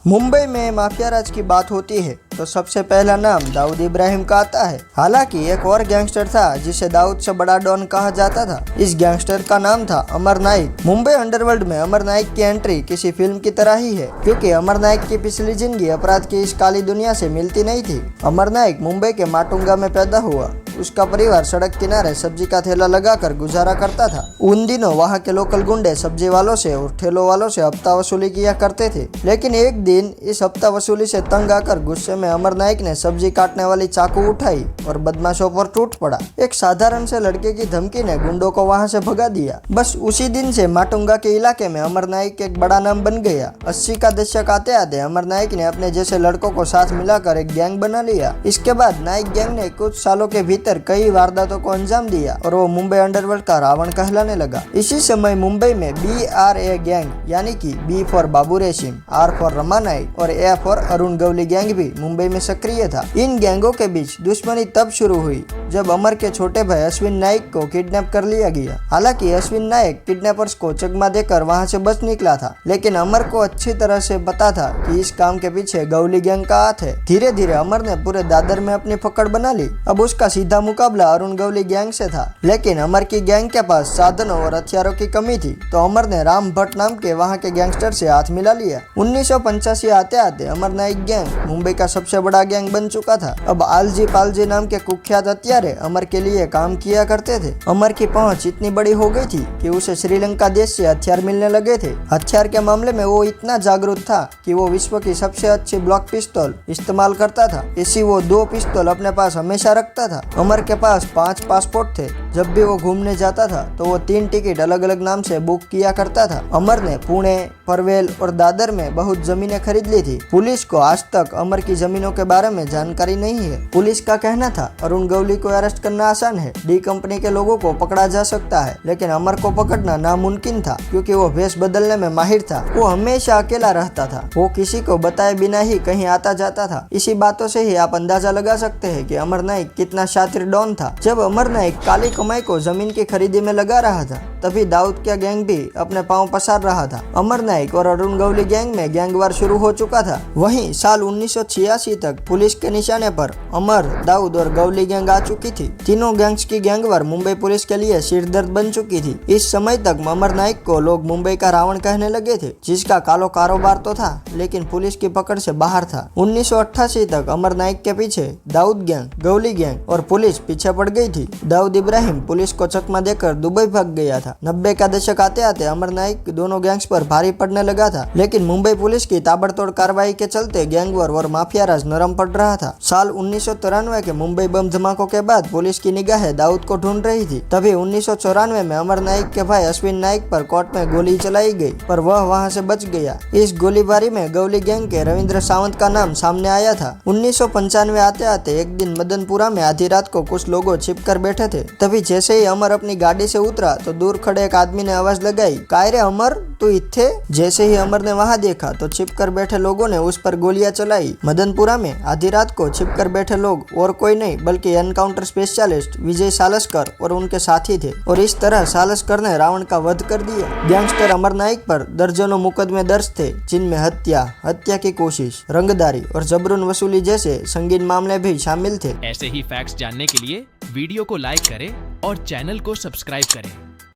मुंबई में माफिया राज की बात होती है तो सबसे पहला नाम दाऊद इब्राहिम का आता है। हालांकि एक और गैंगस्टर था जिसे दाऊद से बड़ा डॉन कहा जाता था। इस गैंगस्टर का नाम था अमर नाइक। मुंबई अंडरवर्ल्ड में अमर नाइक की एंट्री किसी फिल्म की तरह ही है, क्योंकि अमर नाइक की पिछली जिंदगी अपराध की इस काली दुनिया से मिलती नहीं थी। अमर नाइक मुंबई के माटुंगा में पैदा हुआ। उसका परिवार सड़क किनारे सब्जी का ठेला लगाकर गुजारा करता था। उन दिनों वहाँ के लोकल गुंडे सब्जी वालों से और ठेलों वालों से हफ्ता वसूली किया करते थे। लेकिन एक दिन इस हफ्ता वसूली से तंग आकर गुस्से में अमर नाइक ने सब्जी काटने वाली चाकू उठाई और बदमाशों पर टूट पड़ा। एक साधारण से लड़के की धमकी ने गुंडों को वहाँ से भगा दिया। बस उसी दिन से माटुंगा के इलाके में अमर नाइक एक बड़ा नाम बन गया। 80 का दशक आते आते अमर नाइक ने अपने जैसे लड़कों को साथ मिलाकर एक गैंग बना लिया। इसके बाद नाइक गैंग ने कुछ सालों के भीतर कई वारदातों को अंजाम दिया और वो मुंबई अंडरवर्ल्ड का रावण कहलाने लगा। इसी समय मुंबई में BRA गैंग यानी कि B फॉर बाबू रेशीम, R फॉर रमा नाइक और A for Arun Gawli gang भी मुंबई में सक्रिय था। इन गैंगों के बीच दुश्मनी तब शुरू हुई जब अमर के छोटे भाई अश्विन नाइक को किडनैप कर लिया गया। हालांकि अश्विन नाइक किडनैपर्स को चकमा देकर वहां से बच निकला था, लेकिन अमर को अच्छी तरह से पता था कि इस काम के पीछे गवली गैंग का हाथ है। धीरे धीरे अमर ने पूरे दादर में अपनी पकड़ बना ली। अब उसका सीधा मुकाबला अरुण गवली गैंग से था, लेकिन अमर की गैंग के पास साधनों और हथियारों की कमी थी, तो अमर ने राम भट्ट नाम के वहां के गैंगस्टर से हाथ मिला लिया। 1985 आते आते अमर नाइक गैंग मुंबई का सबसे बड़ा गैंग बन चुका था। अब आलजी पालजी नाम के कुख्यात हत्यारे अमर के लिए काम किया करते थे। अमर की पहुंच इतनी बड़ी हो गई थी कि उसे श्रीलंका देश से हथियार मिलने लगे थे। हथियार के मामले में वो इतना जागरूक था कि वो विश्व की सबसे अच्छी ब्लॉक पिस्तौल इस्तेमाल करता था। इसी वो 2 पिस्तौल अपने पास हमेशा रखता था। अमर के पास 5 पासपोर्ट थे। जब भी वो घूमने जाता था तो वो 3 टिकट अलग अलग नाम से बुक किया करता था। अमर ने पुणे, पनवेल और दादर में बहुत जमीनें खरीद ली थी। पुलिस को आज तक अमर की जमीनों के बारे में जानकारी नहीं है। पुलिस का कहना था अरुण गवली को अरेस्ट करना आसान है, डी कंपनी के लोगों को पकड़ा जा सकता है, लेकिन अमर को पकड़ना नामुमकिन था, क्योंकि वो भेष बदलने में माहिर था। वो हमेशा अकेला रहता था। वो किसी को बताए बिना ही कहीं आता जाता था। इसी बातों से ही आप अंदाजा लगा सकते हैं कि अमर नाइक कितना शातिर डॉन था। जब अमर नाइक काली कमाई को जमीन की खरीदी में लगा रहा था, तभी दाऊद का गैंग भी अपने पांव पसार रहा था। अमर नाइक और अरुण गवली गैंग में गैंगवार शुरू हो चुका था। वहीं साल 1986 तक पुलिस के निशाने पर अमर, दाऊद और गवली गैंग आ चुकी थी। तीनों गैंग्स की गैंगवार मुंबई पुलिस के लिए सिरदर्द बन चुकी थी। इस समय तक अमर नाइक को लोग मुंबई का रावण कहने लगे थे, जिसका कालो कारोबार तो था लेकिन पुलिस की पकड़ से बाहर था। 1988 तक अमर नाइक के पीछे दाऊद गैंग, गवली गैंग और पुलिस पीछे पड़ गई थी। दाऊद इब्राहिम पुलिस को चकमा देकर दुबई भाग गया था। 90 का दशक आते आते अमर नाइक दोनों गैंग्स पर भारी पड़ने लगा था, लेकिन मुंबई पुलिस की ताबड़तोड़ कार्रवाई के चलते गैंगवार और माफिया राज नरम पड़ रहा था। साल 1993 के मुंबई बम धमाकों के बाद पुलिस की निगाहें दाऊद को ढूंढ रही थी। तभी 1994 में अमर नाइक के भाई अश्विन नाइक पर कोर्ट में गोली चलाई गई, पर वह वहां से बच गया। इस गोलीबारी में गवली गैंग के रविंद्र सावंत का नाम सामने आया था। 1995 आते आते एक दिन मदनपुरा में आधी रात को कुछ लोग छिप कर बैठे थे। तभी जैसे ही अमर अपनी गाड़ी से उतरा तो दूर खड़े एक आदमी ने आवाज लगाई, "काय रे अमर, तू इत्थे?" जैसे ही अमर ने वहां देखा तो छिप कर बैठे लोगों ने उस पर गोलियां चलाई। मदनपुरा में आधी रात को छिप कर बैठे लोग और कोई नहीं बल्कि एनकाउंटर स्पेशलिस्ट विजय सालस्कर और उनके साथी थे, और इस तरह सालस्कर ने रावण का वध कर दिया। गैंगस्टर अमर नाइक पर दर्जनों मुकदमे दर्ज थे, जिनमें हत्या की कोशिश, रंगदारी और जबरन वसूली जैसे संगीन मामले भी शामिल थे। ऐसे ही फैक्ट्स जानने के लिए वीडियो को लाइक करें और चैनल को सब्सक्राइब करें।